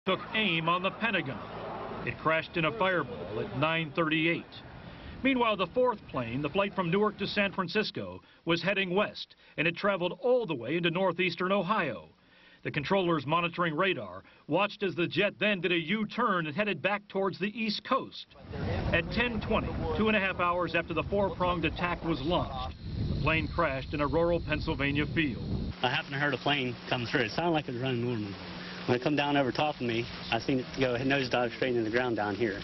took aim on the Pentagon. It crashed in a fireball at 9:38. Meanwhile, the fourth plane, the flight from Newark to San Francisco, was heading west, and it traveled all the way into northeastern Ohio. The controllers monitoring radar watched as the jet then did a U-turn and headed back towards the East Coast. At 10:20, 2.5 hours after the four-pronged attack was launched, the plane crashed in a rural Pennsylvania field. I happened to hear the plane come through. It sounded like it was running normal. When it come down over top of me, I seen it go nosedive straight into the ground down here.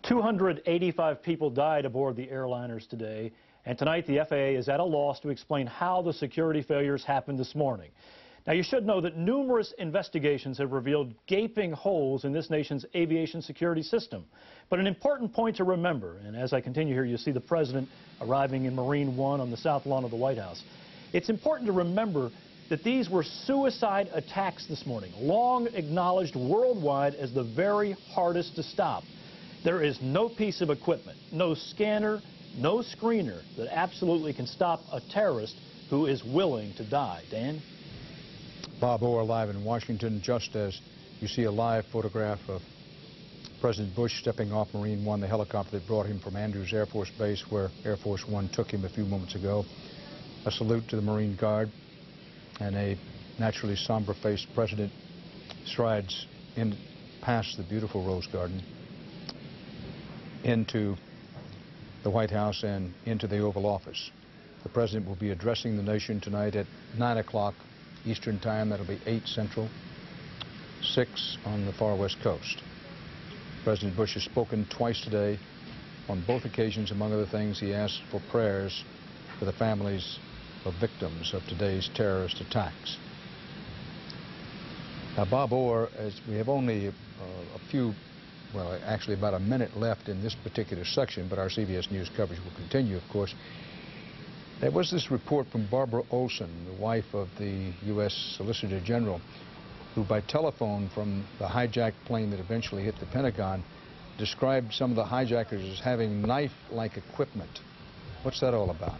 285 people died aboard the airliners today, and tonight the FAA is at a loss to explain how the security failures happened this morning. Now, you should know that numerous investigations have revealed gaping holes in this nation's aviation security system. But an important point to remember, and as I continue here, you see the president arriving in Marine One on the south lawn of the White House. It's important to remember that these were suicide attacks this morning, long acknowledged worldwide as the very hardest to stop. There is no piece of equipment, no scanner, no screener that absolutely can stop a terrorist who is willing to die. Dan? Bob Orr live in Washington, just as you see a live photograph of President Bush stepping off Marine One, the helicopter that brought him from Andrews Air Force Base, where Air Force One took him a few moments ago. A salute to the Marine Guard, and a naturally somber-faced president strides in past the beautiful Rose Garden into the White House and into the Oval Office. The president will be addressing the nation tonight at 9 o'clock Eastern Time. That'll be 8 Central, 6 on the far west coast. President Bush has spoken twice today. On both occasions, among other things, he asked for prayers for the families of victims of today's terrorist attacks. Now, Bob Orr, as we have only well, actually about a minute left in this particular section, but our CBS News coverage will continue, of course. There was this report from Barbara Olson, the wife of the U.S. Solicitor General, who by telephone from the hijacked plane that eventually hit the Pentagon described some of the hijackers as having knife-like equipment. What's that all about?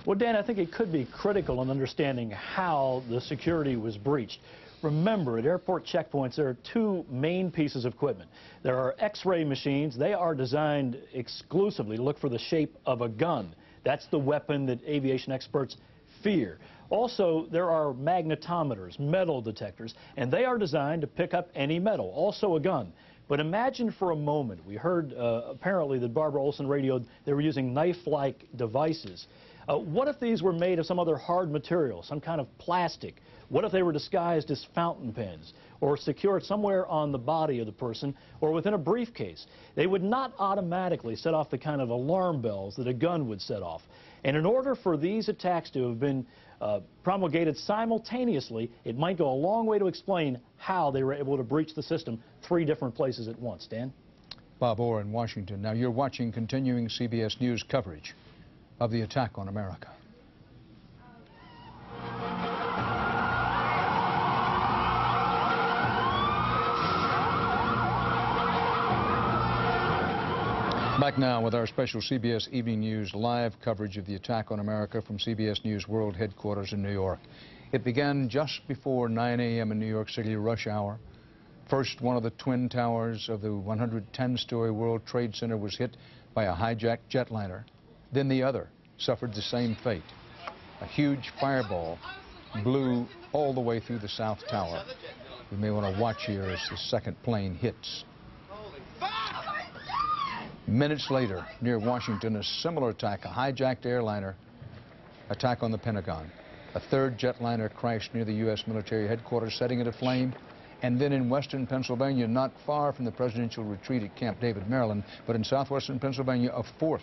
Well, Dan, I think it could be critical in understanding how the security was breached. Remember, at airport checkpoints, there are two main pieces of equipment. There are X-ray machines. They are designed exclusively to look for the shape of a gun. That's the weapon that aviation experts fear. Also, there are magnetometers, metal detectors, and they are designed to pick up any metal, also a gun. But imagine for a moment, we heard apparently that Barbara Olson radioed they were using knife-like devices. What if these were made of some other hard material, some kind of plastic? What if they were disguised as fountain pens or secured somewhere on the body of the person or within a briefcase? They would not automatically set off the kind of alarm bells that a gun would set off. And in order for these attacks to have been promulgated simultaneously, it might go a long way to explain how they were able to breach the system 3 different places at once. Dan? Bob Orr in Washington. Now, you're watching continuing CBS News coverage of the attack on America. Back now with our special CBS Evening News live coverage of the attack on America from CBS News World Headquarters in New York. It began just before 9 a.m. in New York City rush hour. First, one of the twin towers of the 110-story World Trade Center was hit by a hijacked jetliner. Then the other suffered the same fate. A huge fireball blew all the way through the South Tower. We may want to watch here as the second plane hits. Minutes later, near Washington, a similar attack, a hijacked airliner attack on the Pentagon. A third jetliner crashed near the U.S. military headquarters, setting it aflame. And then in western Pennsylvania, not far from the presidential retreat at Camp David, Maryland, but in southwestern Pennsylvania, a fourth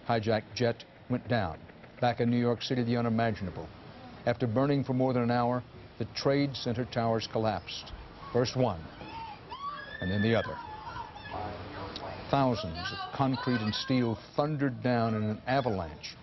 hijacked jet went down. Back in New York City, the unimaginable. After burning for more than an hour, the Trade Center towers collapsed. First one, and then the other. Thousands of concrete and steel thundered down in an avalanche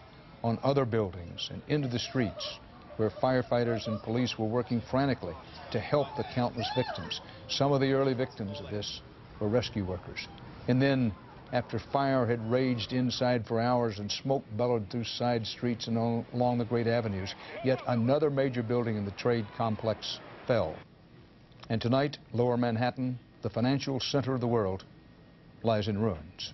on other buildings and into the streets, where firefighters and police were working frantically to help the countless victims. Some of the early victims of this were rescue workers. And then, after fire had raged inside for hours and smoke bellowed through side streets and along the great avenues, yet another major building in the trade complex fell. And tonight, Lower Manhattan, the financial center of the world, lies in ruins.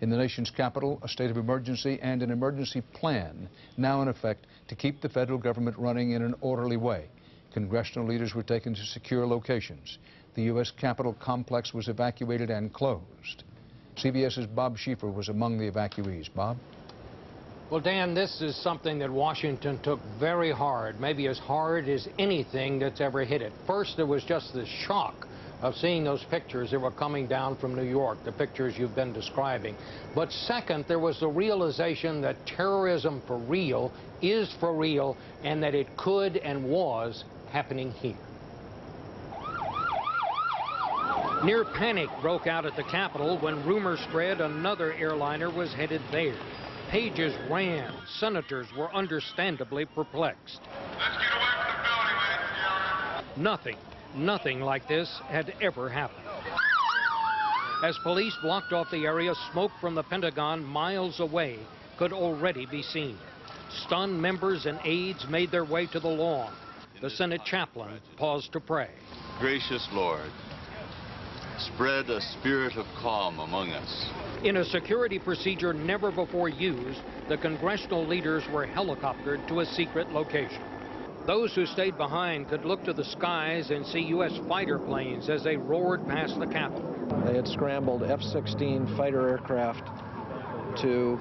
In the nation's capital, a state of emergency and an emergency plan now in effect to keep the federal government running in an orderly way. Congressional leaders were taken to secure locations. The U.S. Capitol complex was evacuated and closed. CBS's Bob Schieffer was among the evacuees. Bob? Well, Dan, this is something that Washington took very hard, maybe as hard as anything that's ever hit it. First, there was just the shock of seeing those pictures that were coming down from New York, the pictures you've been describing. But second, there was the realization that terrorism for real is for real, and that it could and was happening here. Near panic broke out at the Capitol when rumors spread another airliner was headed there. Pages ran. Senators were understandably perplexed. Let's get away from the building, ladies and gentlemen. Nothing like this had ever happened. As police blocked off the area, smoke from the Pentagon miles away could already be seen. Stunned members and aides made their way to the lawn. The Senate chaplain paused to pray. Gracious Lord, spread a spirit of calm among us. In a security procedure never before used, the congressional leaders were helicoptered to a secret location. Those who stayed behind could look to the skies and see U.S. fighter planes as they roared past the Capitol. They had scrambled F-16 fighter aircraft to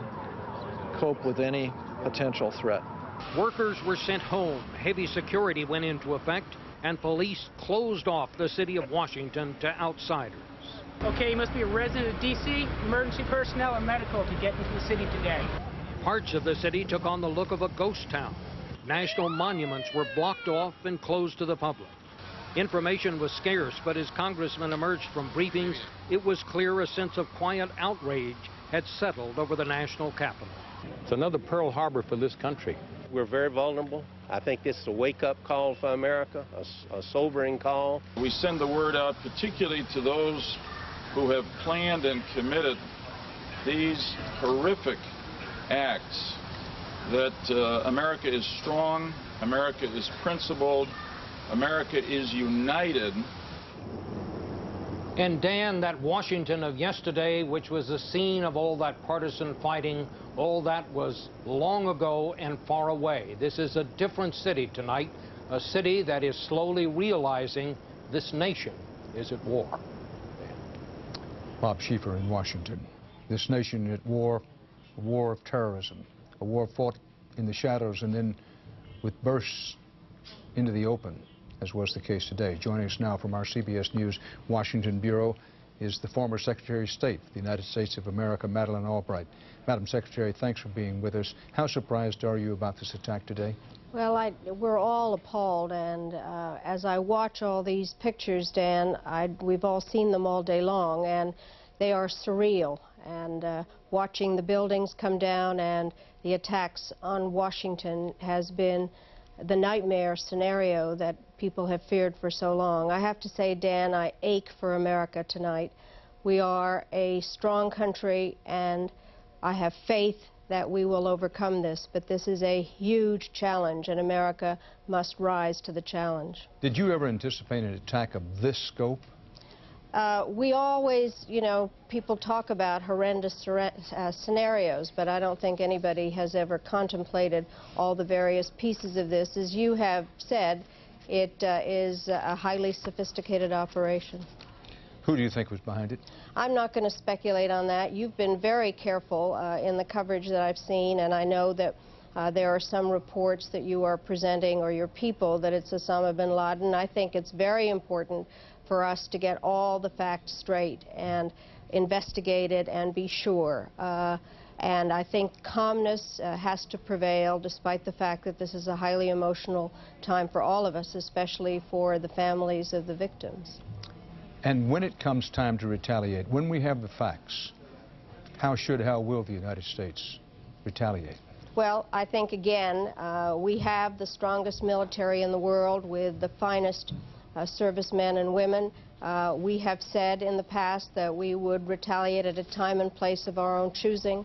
cope with any potential threat. Workers were sent home, heavy security went into effect, and police closed off the city of Washington to outsiders. Okay, you must be a resident of D.C., emergency personnel or medical to get into the city today. Parts of the city took on the look of a ghost town. National monuments were blocked off and closed to the public. Information was scarce, but as congressmen emerged from briefings, it was clear a sense of quiet outrage had settled over the national capital. It's another Pearl Harbor for this country. We're very vulnerable. I think this is a wake-up call for America, a sobering call. We send the word out particularly to those who have planned and committed these horrific acts that America is strong, America is principled, America is united. And Dan, that Washington of yesterday, which was the scene of all that partisan fighting, all that was long ago and far away. This is a different city tonight, a city that is slowly realizing this nation is at war. Bob Schieffer in Washington. This nation at war, a war of terrorism, a war fought in the shadows and then with bursts into the open, as was the case today. Joining us now from our CBS News Washington Bureau is the former Secretary of State for the United States of America, Madeleine Albright. Madam Secretary, thanks for being with us. How surprised are you about this attack today? Well, we're all appalled, and as I watch all these pictures, Dan, we've all seen them all day long, and they are surreal. And watching the buildings come down and the attacks on Washington has been the nightmare scenario that people have feared for so long. I have to say, Dan, I ache for America tonight. We are a strong country, and I have faith that we will overcome this, but this is a huge challenge, and America must rise to the challenge. Did you ever anticipate an attack of this scope? We always, you know, people talk about horrendous scenarios, but I don't think anybody has ever contemplated all the various pieces of this. As you have said, it is a highly sophisticated operation. Who do you think was behind it? I'm not going to speculate on that. You've been very careful in the coverage that I've seen, and I know that there are some reports that you are presenting, or your people, that it's Osama bin Laden. I think it's very important for us to get all the facts straight and investigate it and be sure. And I think calmness has to prevail, despite the fact that this is a highly emotional time for all of us, especially for the families of the victims. And when it comes time to retaliate, when we have the facts, how will the United States retaliate? Well, I think, again, we have the strongest military in the world with the finest servicemen and women. We have said in the past that we would retaliate at a time and place of our own choosing.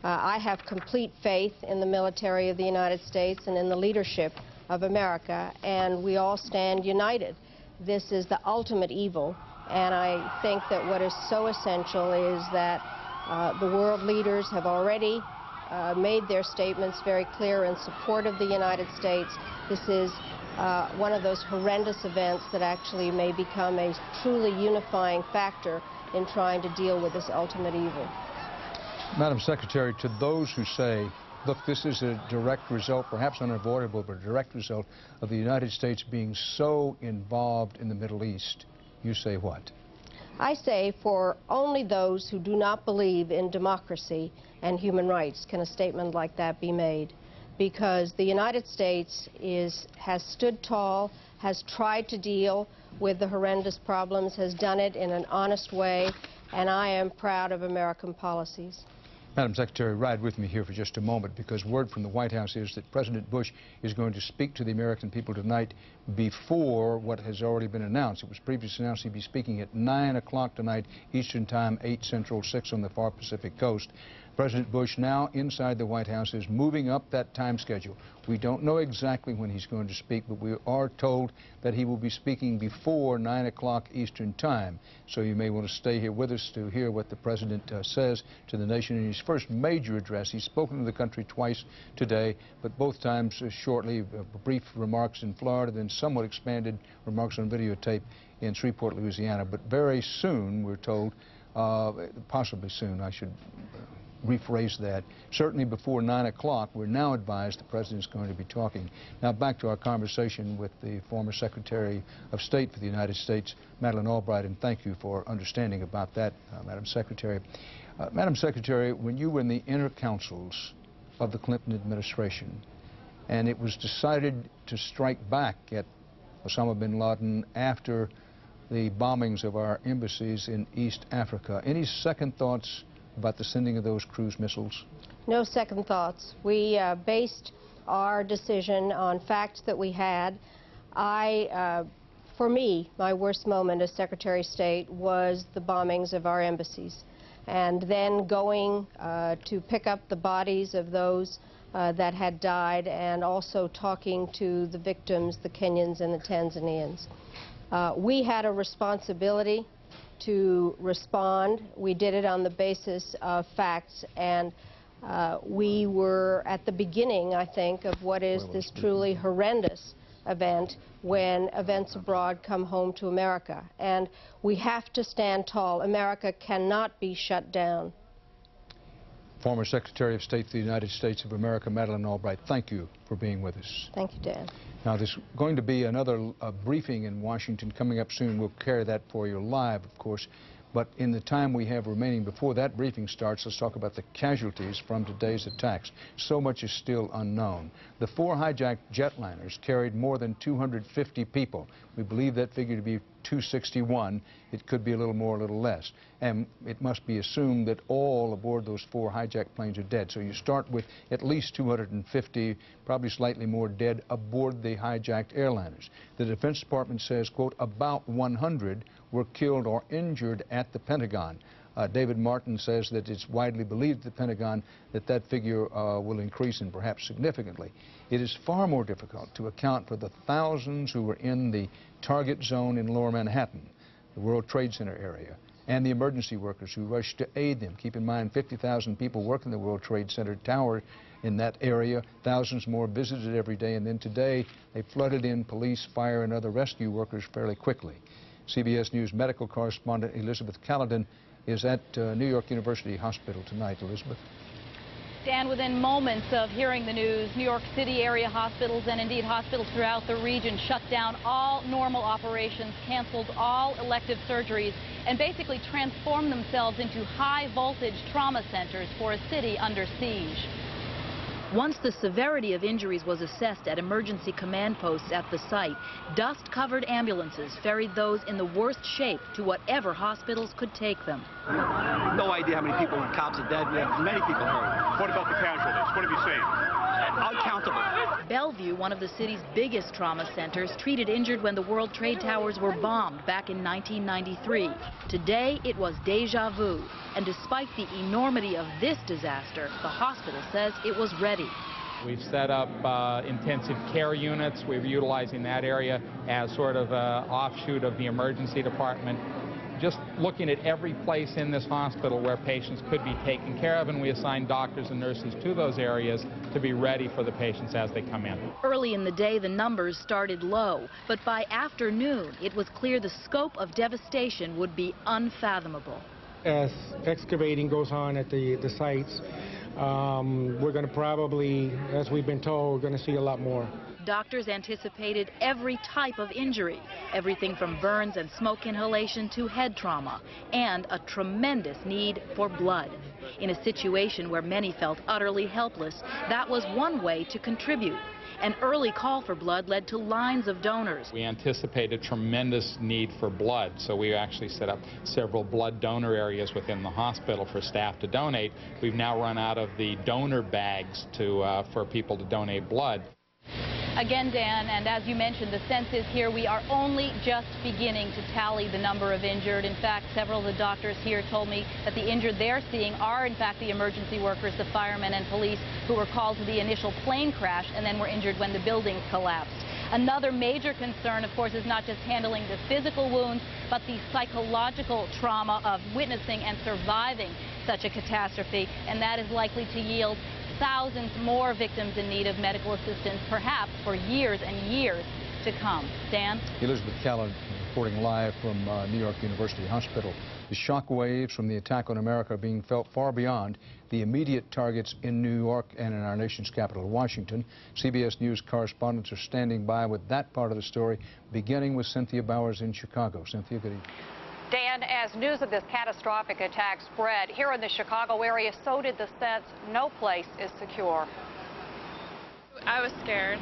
I have complete faith in the military of the United States and in the leadership of America, and we all stand united this is the ultimate evil, and I think that what is so essential is that the world leaders have already made their statements very clear in support of the United States. This is one of those horrendous events that actually may become a truly unifying factor in trying to deal with this ultimate evil. Madam Secretary, to those who say, look, this is a direct result, perhaps unavoidable, but a direct result of the United States being so involved in the Middle East, you say what? I say for only those who do not believe in democracy and human rights can a statement like that be made, because the United States has stood tall, has tried to deal with the horrendous problems, has done it in an honest way, and I am proud of American policies. Madam Secretary, ride with me here for just a moment, because word from the White House is that President Bush is going to speak to the American people tonight before what has already been announced. It was previously announced he'd be speaking at 9 o'clock tonight Eastern Time, 8 Central, 6 on the far Pacific coast. President Bush, now inside the White House, is moving up that time schedule. We don't know exactly when he's going to speak, but we are told that he will be speaking before 9 o'clock Eastern Time. So you may want to stay here with us to hear what the President says to the nation in his first major address. He's spoken to the country twice today, but both times shortly, brief remarks in Florida, then somewhat expanded remarks on videotape in Shreveport, Louisiana. But very soon, we're told, possibly soon, I should rephrase that, certainly before 9 o'clock, we're now advised the President's going to be talking. Now back to our conversation with the former Secretary of State for the United States, Madeleine Albright, and thank you for understanding about that, Madam Secretary. Madam Secretary, when you were in the inner councils of the Clinton administration, and it was decided to strike back at Osama bin Laden after the bombings of our embassies in East Africa, any second thoughts about the sending of those cruise missiles? No second thoughts. We based our decision on facts that we had. For me, my worst moment as Secretary of State was the bombings of our embassies, and then going to pick up the bodies of those that had died, and also talking to the victims, the Kenyans and the Tanzanians. We had a responsibility to respond. We did it on the basis of facts, and we were at the beginning, I think, of what is this truly horrendous event when events abroad come home to America. And we have to stand tall. America cannot be shut down. Former Secretary of State for the United States of America, Madeleine Albright, thank you for being with us. Thank you, Dan. Now, there's going to be another briefing in Washington coming up soon. We'll carry that for you live, of course. But in the time we have remaining before that briefing starts, let's talk about the casualties from today's attacks. So much is still unknown. The 4 hijacked jetliners carried more than 250 people. We believe that figure to be 261. It could be a little more, a little less. And it must be assumed that all aboard those 4 hijacked planes are dead. So you start with at least 250, probably slightly more dead aboard the hijacked airliners. The Defense Department says, quote, about 100 were killed or injured at the Pentagon. David Martin says that it's widely believed at the Pentagon that that figure will increase, and perhaps significantly. It is far more difficult to account for the thousands who were in the target zone in Lower Manhattan, the World Trade Center area, and the emergency workers who rushed to aid them. Keep in mind, 50,000 people work in the World Trade Center tower in that area. Thousands more visited every day, and then today they flooded in police, fire, and other rescue workers fairly quickly. CBS News medical correspondent Elizabeth Caledon is at New York University Hospital tonight. Elizabeth. Dan, within moments of hearing the news, New York City area hospitals and indeed hospitals throughout the region shut down all normal operations, canceled all elective surgeries, and basically transformed themselves into high-voltage trauma centers for a city under siege. Once the severity of injuries was assessed at emergency command posts at the site, dust-covered ambulances ferried those in the worst shape to whatever hospitals could take them. No idea how many people, cops are dead. We have many people hurt. What about the casualties? What have you seen? Uncountable. Bellevue, one of the city's biggest trauma centers, treated injured when the World Trade Towers were bombed back in 1993. Today, it was deja vu. And despite the enormity of this disaster, the hospital says it was ready. We've set up intensive care units. We're utilizing that area as sort of an offshoot of the emergency department. Just looking at every place in this hospital where patients could be taken care of, and we assign doctors and nurses to those areas to be ready for the patients as they come in. Early in the day, the numbers started low, but by afternoon, it was clear the scope of devastation would be unfathomable. As excavating goes on at the sites, we're going to probably, as we've been told, we're going to see a lot more. Doctors anticipated every type of injury, everything from burns and smoke inhalation to head trauma, and a tremendous need for blood. In a situation where many felt utterly helpless, that was one way to contribute. An early call for blood led to lines of donors. We anticipate a tremendous need for blood, so we actually set up several blood donor areas within the hospital for staff to donate. We've now run out of the donor bags for people to donate blood. Again, Dan, and as you mentioned, the sense is here we are only just beginning to tally the number of injured. In fact, several of the doctors here told me that the injured they're seeing are, in fact, the emergency workers, the firemen and police who were called to the initial plane crash and then were injured when the buildings collapsed. Another major concern, of course, is not just handling the physical wounds, but the psychological trauma of witnessing and surviving such a catastrophe, and that is likely to yield thousands more victims in need of medical assistance, perhaps for years and years to come. Dan? Elizabeth Callan reporting live from New York University Hospital. The shock waves from the attack on America are being felt far beyond the immediate targets in New York and in our nation's capital, Washington. CBS News correspondents are standing by with that part of the story, beginning with Cynthia Bowers in Chicago. Cynthia, good evening. Dan, as news of this catastrophic attack spread here in the Chicago area, so did the sense no place is secure. I was scared.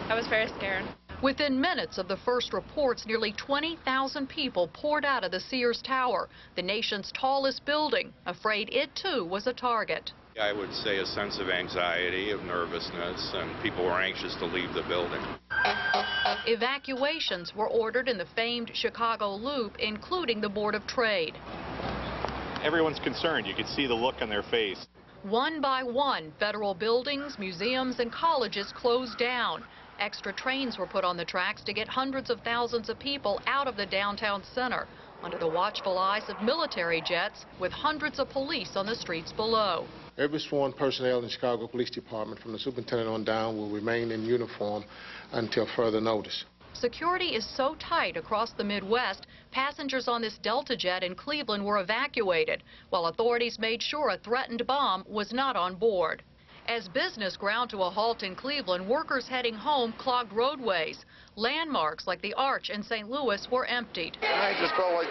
I was very scared. Within minutes of the first reports, nearly 20,000 people poured out of the Sears Tower, the nation's tallest building, afraid it too was a target. I would say a sense of anxiety, of nervousness, and people were anxious to leave the building. Evacuations were ordered in the famed Chicago Loop, including the Board of Trade. Everyone's concerned. You could see the look on their face. One by one, federal buildings, museums, and colleges closed down. Extra trains were put on the tracks to get hundreds of thousands of people out of the downtown center, under the watchful eyes of military jets, with hundreds of police on the streets below. Every sworn personnel in the Chicago Police Department, from the superintendent on down, will remain in uniform until further notice. Security is so tight across the Midwest, passengers on this Delta jet in Cleveland were evacuated, while authorities made sure a threatened bomb was not on board. As business ground to a halt in Cleveland, workers heading home clogged roadways. Landmarks like the Arch in St. Louis were emptied. I just felt like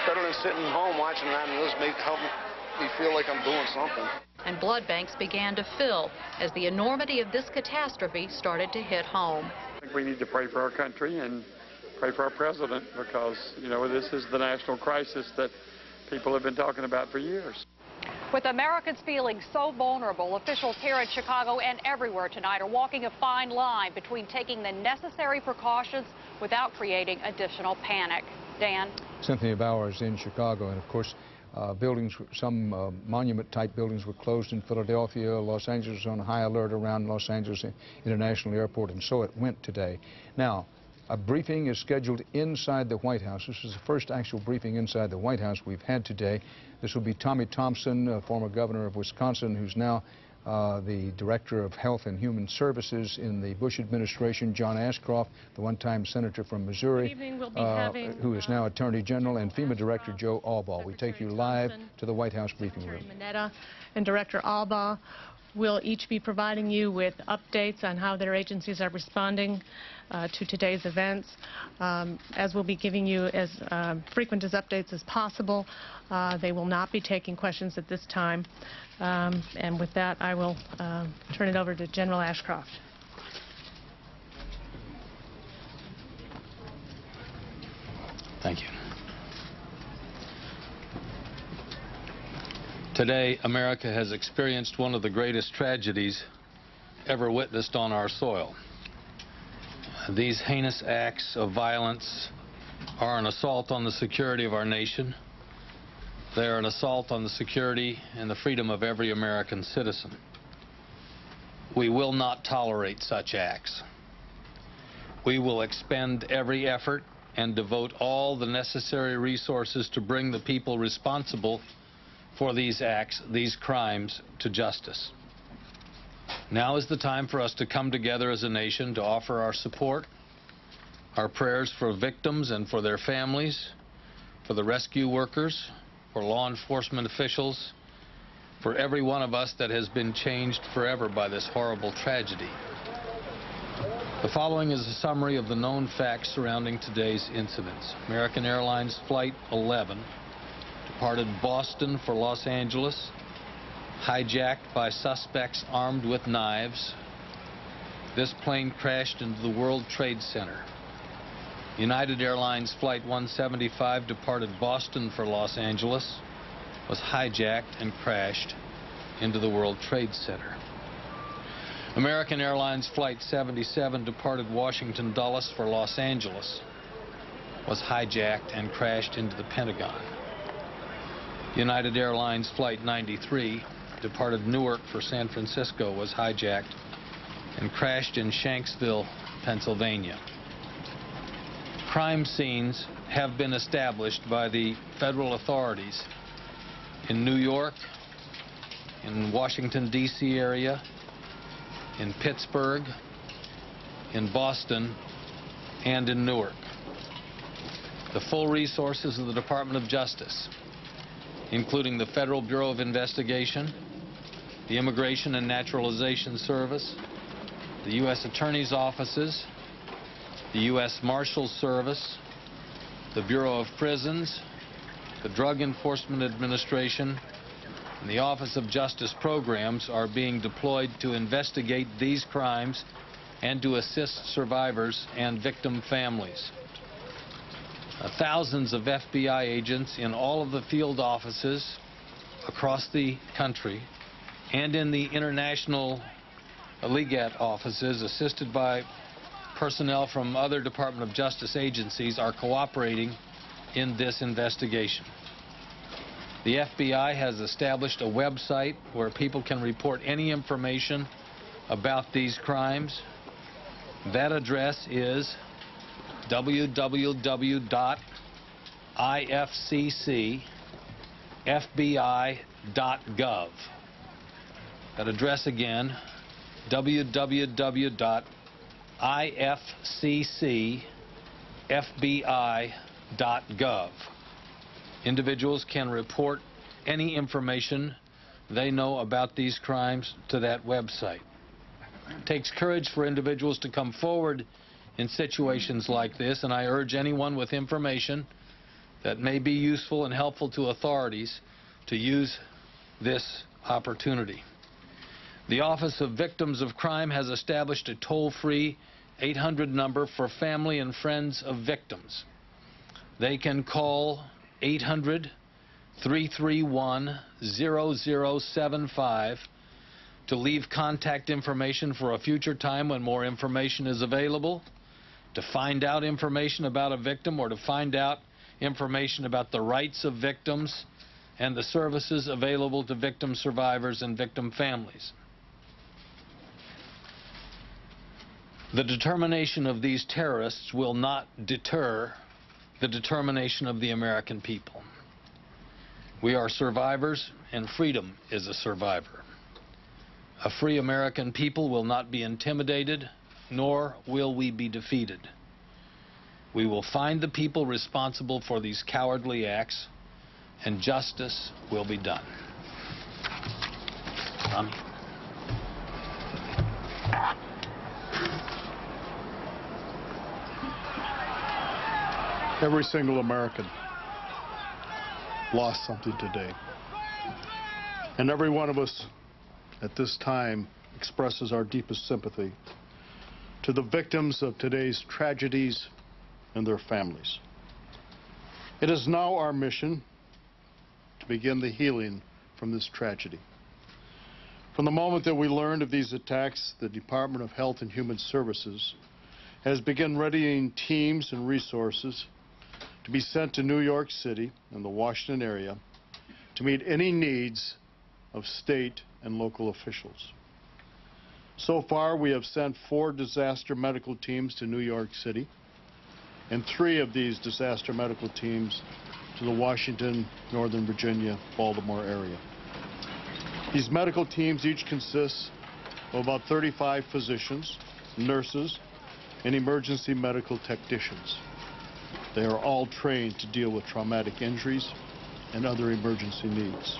better than sitting home watching that, and this help me feel like I'm doing something. And blood banks began to fill as the enormity of this catastrophe started to hit home. I think we need to pray for our country and pray for our president, because, you know, this is the national crisis that people have been talking about for years. With Americans feeling so vulnerable, officials here in Chicago and everywhere tonight are walking a fine line between taking the necessary precautions without creating additional panic. Dan? Cynthia Bowers in Chicago, and of course, buildings, some monument-type buildings were closed in Philadelphia. Los Angeles was on high alert around Los Angeles International Airport, and so it went today. Now, a briefing is scheduled inside the White House. This is the first actual briefing inside the White House we've had today. This will be Tommy Thompson, former governor of Wisconsin, who's now the Director of Health and Human Services in the Bush administration, John Ashcroft, the one-time senator from Missouri, who is now Attorney General, and FEMA Director Joe Albaugh. We take you live to the White House briefing room. Mineta and Director Albaugh will each be providing you with updates on how their agencies are responding to today's events, as we'll be giving you as frequent as updates as possible. They will not be taking questions at this time. And with that, I will turn it over to General Ashcroft. Thank you. Today, America has experienced one of the greatest tragedies ever witnessed on our soil. These heinous acts of violence are an assault on the security of our nation. They are an assault on the security and the freedom of every American citizen. We will not tolerate such acts. We will expend every effort and devote all the necessary resources to bring the people responsible for these acts, these crimes, to justice. Now is the time for us to come together as a nation to offer our support, our prayers for victims and for their families, for the rescue workers, for law enforcement officials, for every one of us that has been changed forever by this horrible tragedy. The following is a summary of the known facts surrounding today's incidents. American Airlines Flight 11 departed Boston for Los Angeles, hijacked by suspects armed with knives. This plane crashed into the World Trade Center. United Airlines Flight 175 departed Boston for Los Angeles, was hijacked and crashed into the World Trade Center. American Airlines Flight 77 departed Washington Dulles for Los Angeles, was hijacked and crashed into the Pentagon. United Airlines Flight 93 departed Newark for San Francisco, was hijacked and crashed in Shanksville, Pennsylvania. Crime scenes have been established by the federal authorities in New York, in Washington, D.C. area, in Pittsburgh, in Boston, and in Newark. The full resources of the Department of Justice, including the Federal Bureau of Investigation, the Immigration and Naturalization Service, the U.S. Attorney's offices, the U.S. Marshals Service, the Bureau of Prisons, the Drug Enforcement Administration, and the Office of Justice Programs are being deployed to investigate these crimes and to assist survivors and victim families. Thousands of FBI agents in all of the field offices across the country and in the international Legat offices, assisted by personnel from other Department of Justice agencies, are cooperating in this investigation. The FBI has established a website where people can report any information about these crimes. That address is www.ifccfbi.gov. That address again, www.ifccfbi.gov. Individuals can report any information they know about these crimes to that website. It takes courage for individuals to come forward in situations like this, and I urge anyone with information that may be useful and helpful to authorities to use this opportunity. The Office of Victims of Crime has established a toll-free 800 number for family and friends of victims. They can call 800-331-0075 to leave contact information for a future time when more information is available, to find out information about a victim, or to find out information about the rights of victims and the services available to victim survivors and victim families. The determination of these terrorists will not deter the determination of the American people. We are survivors, and freedom is a survivor. A free American people will not be intimidated, nor will we be defeated. We will find the people responsible for these cowardly acts, and justice will be done. Tommy. Every single American lost something today. And every one of us at this time expresses our deepest sympathy to the victims of today's tragedies and their families. It is now our mission to begin the healing from this tragedy. From the moment that we learned of these attacks, the Department of Health and Human Services has begun readying teams and resources to be sent to New York City and the Washington area to meet any needs of state and local officials. So far, we have sent 4 disaster medical teams to New York City, and 3 of these disaster medical teams to the Washington, Northern Virginia, Baltimore area. These medical teams each consist of about 35 physicians, nurses, and emergency medical technicians. They are all trained to deal with traumatic injuries and other emergency needs.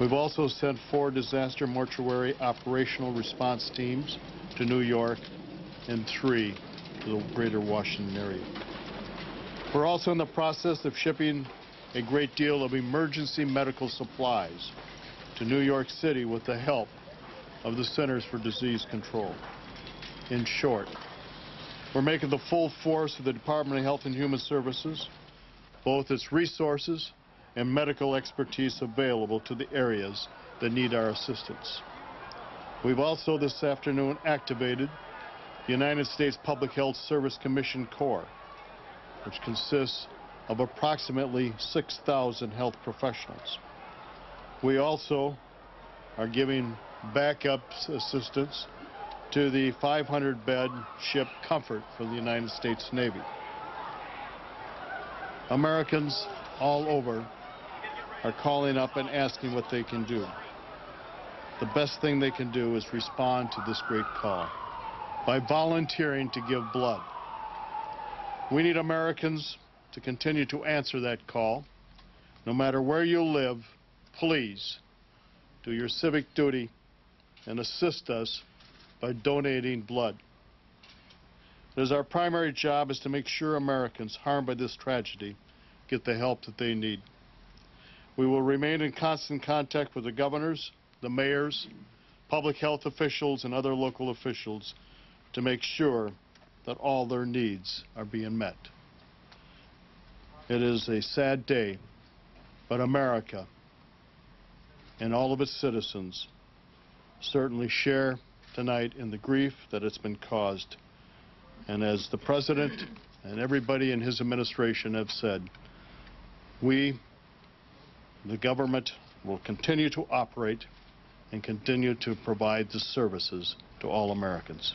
We've also sent 4 disaster mortuary operational response teams to New York and 3 to the greater Washington area. We're also in the process of shipping a great deal of emergency medical supplies to New York City with the help of the Centers for Disease Control. In short, we're making the full force of the Department of Health and Human Services, both its resources and medical expertise available to the areas that need our assistance. We've also this afternoon activated the United States Public Health Service Commission Corps, which consists of approximately 6,000 health professionals. We also are giving backup assistance to the 500-bed ship Comfort for the United States Navy. Americans all over are calling up and asking what they can do. The best thing they can do is respond to this great call by volunteering to give blood. We need Americans to continue to answer that call. No matter where you live, please do your civic duty and assist us by donating blood. It is our primary job is to make sure Americans harmed by this tragedy get the help that they need. We will remain in constant contact with the governors, the mayors, public health officials, and other local officials to make sure that all their needs are being met. It is a sad day, but America and all of its citizens certainly share tonight in the grief that it's been caused. And as the President and everybody in his administration have said, we, the government, will continue to operate and continue to provide the services to all Americans.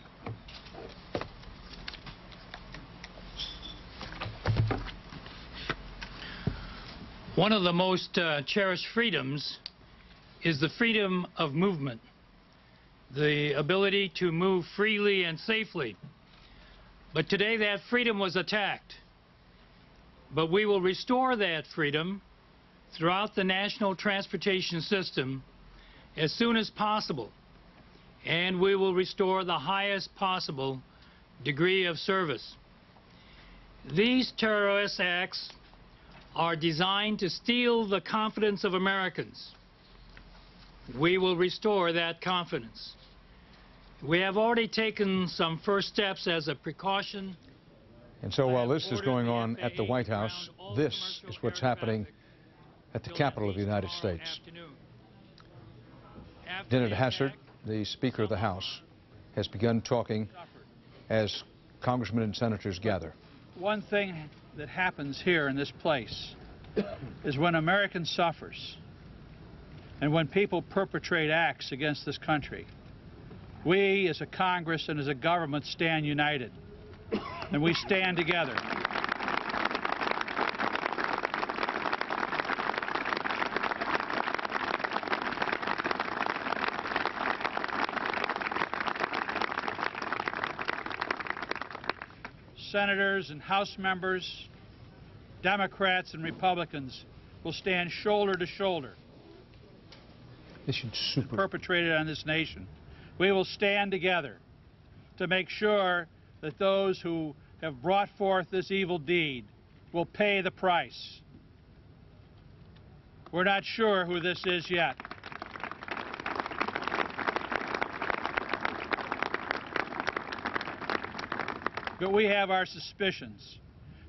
One of the most cherished freedoms is the freedom of movement, the ability to move freely and safely. But today that freedom was attacked. But we will restore that freedom throughout the national transportation system as soon as possible. And we will restore the highest possible degree of service. These terrorist acts are designed to steal the confidence of Americans. We will restore that confidence. We have already taken some first steps as a precaution. And so while this is going on at the White House, this is what's happening at the Capitol of the United States. Dinah Hassert, the Speaker of the House, has begun talking as congressmen and senators gather. One thing that happens here in this place is when American suffers and when people perpetrate acts against this country, we as a Congress and as a government stand united, and we stand together. Senators and House members, Democrats and Republicans will stand shoulder to shoulder. Perpetrated on this nation. We will stand together to make sure that those who have brought forth this evil deed will pay the price. We're not sure who this is yet. But we have our suspicions.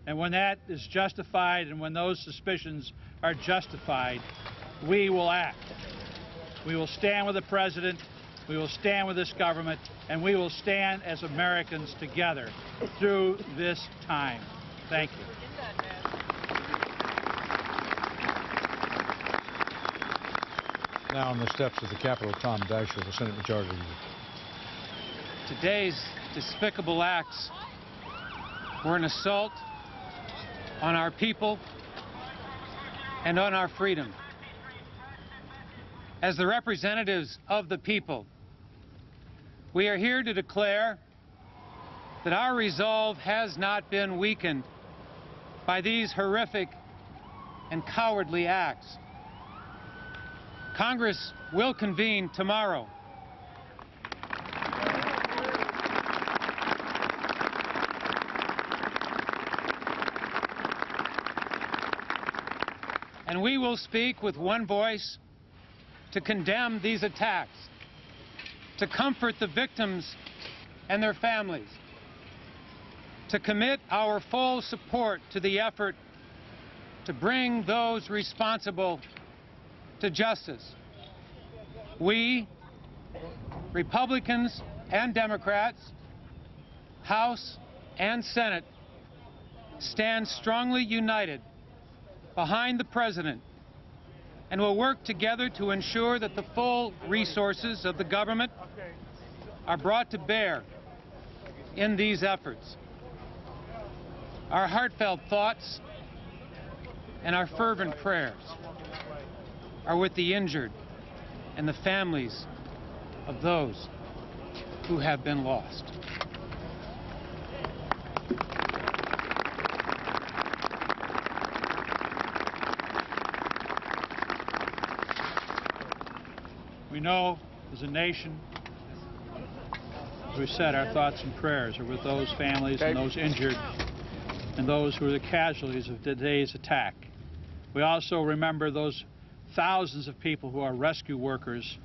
And when that is justified and when those suspicions are justified, we will act. We will stand with the President, we will stand with this government, and we will stand as Americans together through this time. Thank you. Now on the steps of the Capitol, Tom Daschle, the Senate Majority Leader. Today's despicable acts were an assault on our people and on our freedom. As the representatives of the people, we are here to declare that our resolve has not been weakened by these horrific and cowardly acts. Congress will convene tomorrow. And we will speak with one voice to condemn these attacks, to comfort the victims and their families, to commit our full support to the effort to bring those responsible to justice. We, Republicans and Democrats, House and Senate, stand strongly united behind the President and will work together to ensure that the full resources of the government are brought to bear in these efforts. Our heartfelt thoughts and our fervent prayers are with the injured and the families of those who have been lost. We know as a nation, as we said, our thoughts and prayers are with those families and those injured and those who are the casualties of today's attack. We also remember those thousands of people who are rescue workers.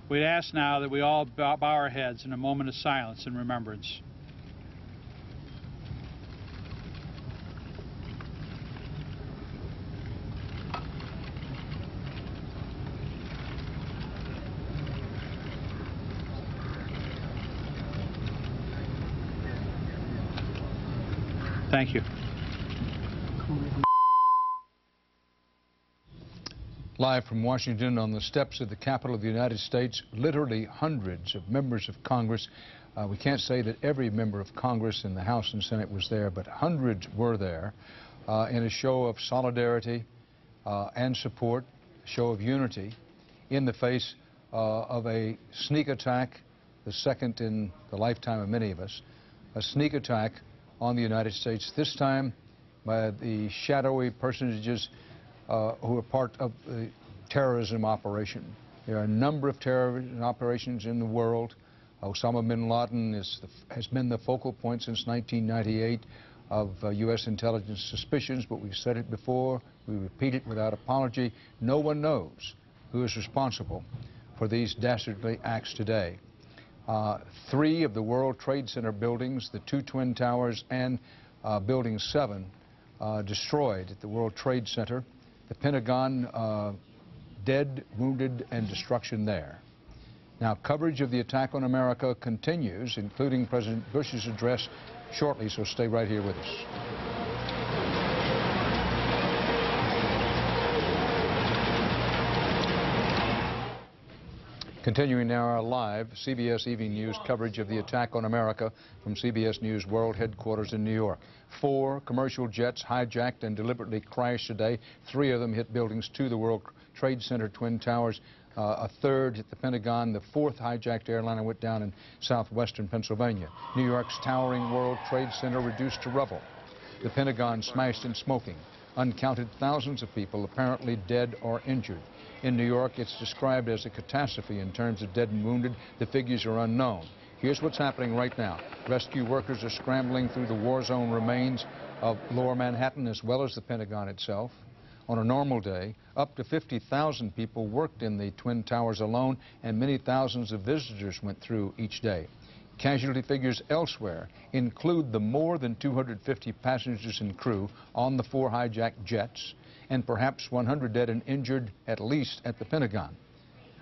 We'd ask now that we all bow our heads in a moment of silence and remembrance. Thank you. Live from Washington on the steps of the Capitol of the United States, literally hundreds of members of Congress. We can't say that every member of Congress in the House and Senate was there, but hundreds were there in a show of solidarity and support, a show of unity in the face of a sneak attack, the second in the lifetime of many of us, a sneak attack on the United States, this time by the shadowy personages who are part of the terrorism operation. There are a number of terrorism operations in the world. Osama bin Laden has been the focal point since 1998 of U.S. intelligence suspicions, but we've said it before, we repeat it without apology. No one knows who is responsible for these dastardly acts today. 3 of the World Trade Center buildings, the 2 Twin Towers and Building 7, destroyed at the World Trade Center. The Pentagon, dead, wounded, and destruction there. Now, coverage of the attack on America continues, including President Bush's address shortly, so stay right here with us. Continuing now our live CBS Evening News coverage of the attack on America from CBS News World Headquarters in New York. 4 commercial jets hijacked and deliberately crashed today. 3 of them hit buildings 2, the World Trade Center Twin Towers. A 3rd hit the Pentagon. The 4th hijacked airliner went down in southwestern Pennsylvania. New York's towering World Trade Center reduced to rubble. The Pentagon smashed and smoking. Uncounted thousands of people apparently dead or injured. In New York, it's described as a catastrophe in terms of dead and wounded. The figures are unknown. Here's what's happening right now. Rescue workers are scrambling through the war zone remains of Lower Manhattan as well as the Pentagon itself. On a normal day, up to 50,000 people worked in the Twin Towers alone, and many thousands of visitors went through each day. Casualty figures elsewhere include the more than 250 passengers and crew on the 4 hijacked jets, and perhaps 100 dead and injured at least at the Pentagon.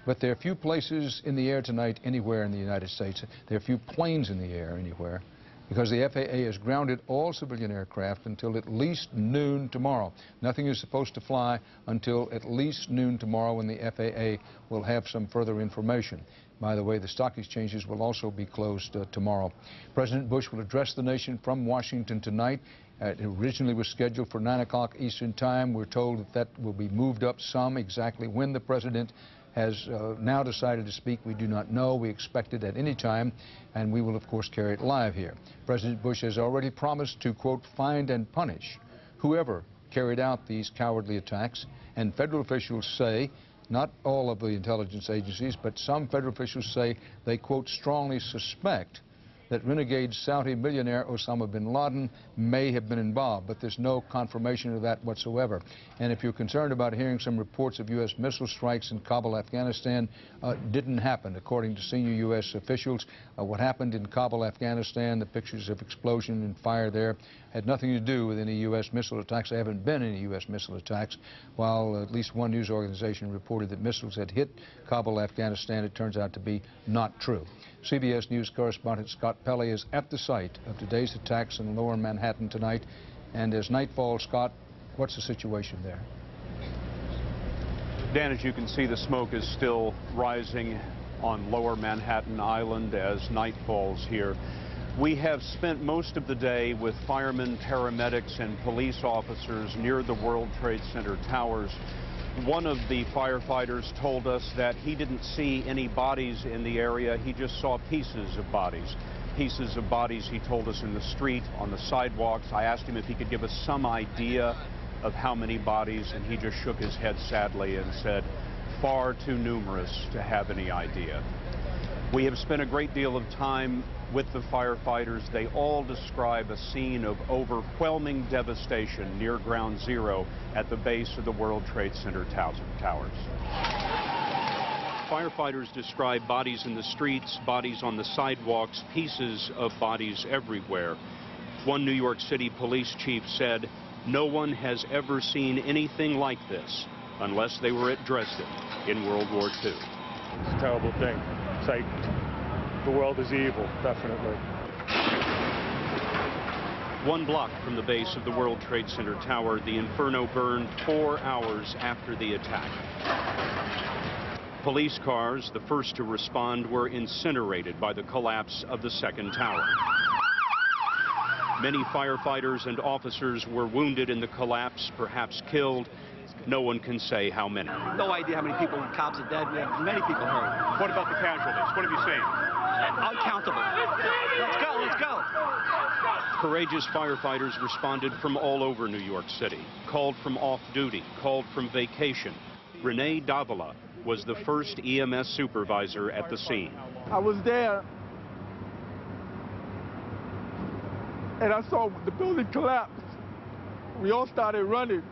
But there are few places in the air tonight anywhere in the United States. There are few planes in the air anywhere because the FAA has grounded all civilian aircraft until at least noon tomorrow. Nothing is supposed to fly until at least noon tomorrow, when the FAA will have some further information. By the way, the stock exchanges will also be closed tomorrow. President Bush will address the nation from Washington tonight. It originally was scheduled for 9 o'clock Eastern Time. We're told that will be moved up some. Exactly when the president has now decided to speak, we do not know. We expect it at any time, and we will, of course, carry it live here. President Bush has already promised to, quote, find and punish whoever carried out these cowardly attacks, and federal officials say, not all of the intelligence agencies, but some federal officials say they, quote, strongly suspect that renegade Saudi millionaire Osama bin Laden may have been involved, but there's no confirmation of that whatsoever. And if you're concerned about hearing some reports of U.S. missile strikes in Kabul, Afghanistan, didn't happen, according to senior U.S. officials. What happened in Kabul, Afghanistan, the pictures of explosion and fire there, had nothing to do with any U.S. missile attacks. There haven't been any U.S. missile attacks. While at least one news organization reported that missiles had hit Kabul, Afghanistan, it turns out to be not true. CBS News correspondent Scott Pelley is at the site of today's attacks in lower Manhattan tonight. And as night falls, Scott, what's the situation there? Dan, as you can see, the smoke is still rising on lower Manhattan Island as night falls here. We have spent most of the day with firemen, paramedics, and police officers near the World Trade Center towers. One of the firefighters told us that he didn't see any bodies in the area. He just saw pieces of bodies. Pieces of bodies, he told us, in the street, on the sidewalks. I asked him if he could give us some idea of how many bodies, and he just shook his head sadly and said, far too numerous to have any idea. We have spent a great deal of time with the firefighters. They all describe a scene of overwhelming devastation near Ground Zero at the base of the World Trade Center towers. Firefighters describe bodies in the streets, bodies on the sidewalks, pieces of bodies everywhere. One New York City police chief said, no one has ever seen anything like this unless they were at Dresden in World War II. It's a terrible thing. It's like the world is evil, definitely. 1 block from the base of the World Trade Center tower, the inferno burned 4 hours after the attack. Police cars, the first to respond, were incinerated by the collapse of the second tower. Many firefighters and officers were wounded in the collapse, perhaps killed. No one can say how many. No idea how many people, cops are dead. We have many people hurt. What about the casualties? What have you seen? Uncountable. Let's go, let's go. Courageous firefighters responded from all over New York City, called from off-duty, called from vacation. Renee Davila was the first EMS supervisor at the scene. I was there, and I saw the building collapse. We all started running.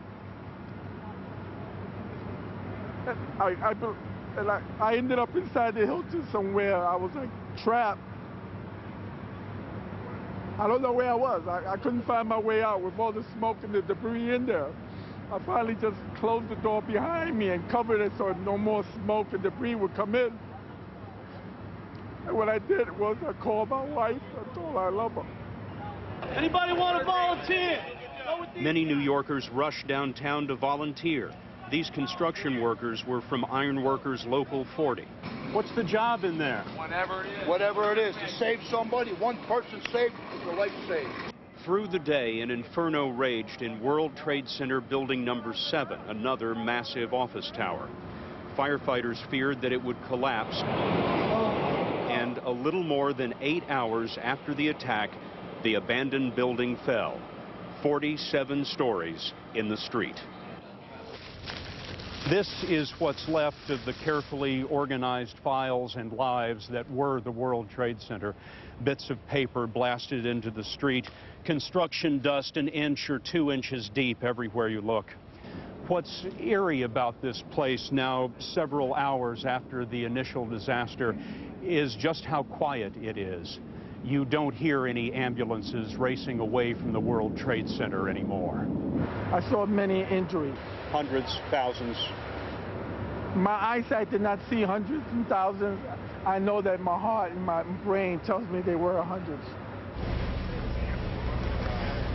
I ended up inside the Hilton somewhere. I was like trapped. I don't know where I was. I couldn't find my way out with all the smoke and the debris in there. I finally just closed the door behind me and covered it so no more smoke and debris would come in. And what I did was I called my wife. I told her I love her. Anybody want to volunteer? Many New Yorkers rushed downtown to volunteer. These construction workers were from Iron Workers Local 40. What's the job in there? Whatever it is. Whatever it is. To save somebody, one person saved is a life saved. Through the day, an inferno raged in World Trade Center Building Number 7, another massive office tower. Firefighters feared that it would collapse, and a little more than 8 hours after the attack, the abandoned building fell. 47 stories in the street. This is what's left of the carefully organized files and lives that were the World Trade Center. Bits of paper blasted into the street, construction dust 1 inch or 2 inches deep everywhere you look. What's eerie about this place now, several hours after the initial disaster, is just how quiet it is. You don't hear any ambulances racing away from the World Trade Center anymore. I saw many injuries. Hundreds, thousands. My eyesight did not see hundreds and thousands. I know that my heart and my brain tells me they were hundreds.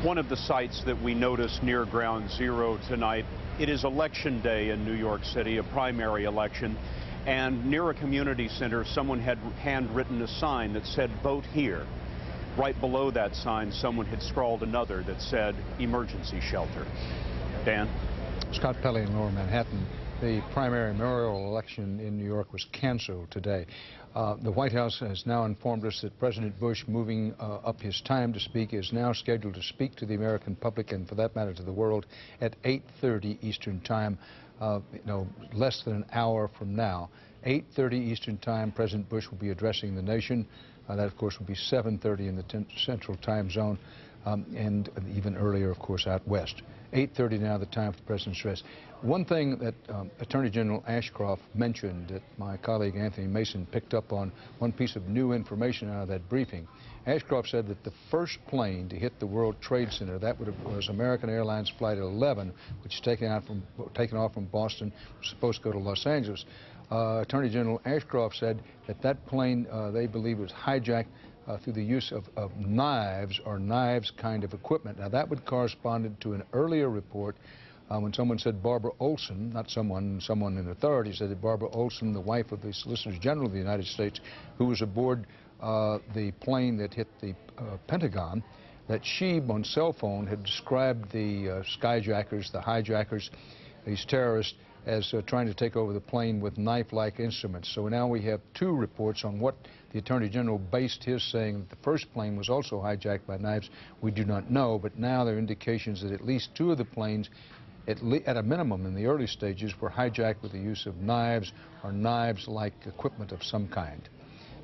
One of the sites that we noticed near Ground Zero tonight, it is Election Day in New York City, a primary election, and near a community center, someone had handwritten a sign that said, "Vote here." Right below that sign, someone had scrawled another that said, "Emergency shelter." Dan? Scott Pelley in Lower Manhattan. The primary mayoral election in New York was canceled today. The White House has now informed us that President Bush, moving up his time to speak, is now scheduled to speak to the American public, and for that matter to the world, at 8:30 Eastern Time, less than an hour from now. 8:30 Eastern Time, President Bush will be addressing the nation. That, of course, will be 7:30 in the Central Time Zone, and even earlier, of course, out west. 8:30 now, the time for the President's address. One thing that Attorney General Ashcroft mentioned that my colleague Anthony Mason picked up on, one piece of new information out of that briefing. Ashcroft said that the first plane to hit the World Trade Center, that was American Airlines Flight 11, which is taken off from Boston, was supposed to go to Los Angeles. Attorney General Ashcroft said that that plane, they believe, was hijacked through the use of knives or knives kind of equipment. Now, that would correspond to an earlier report when someone said Barbara Olson, not someone in authority, said that Barbara Olson, the wife of the Solicitor General of the United States, who was aboard the plane that hit the Pentagon, that she, on cell phone, had described the skyjackers, the hijackers, these terrorists, as trying to take over the plane with knife-like instruments. So now we have two reports on what the Attorney General based his saying that the first plane was also hijacked by knives. We do not know, but now there are indications that at least two of the planes, at a minimum in the early stages, were hijacked with the use of knives or knives-like equipment of some kind.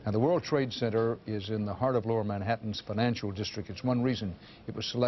Now, the World Trade Center is in the heart of Lower Manhattan's financial district. It's one reason it was selected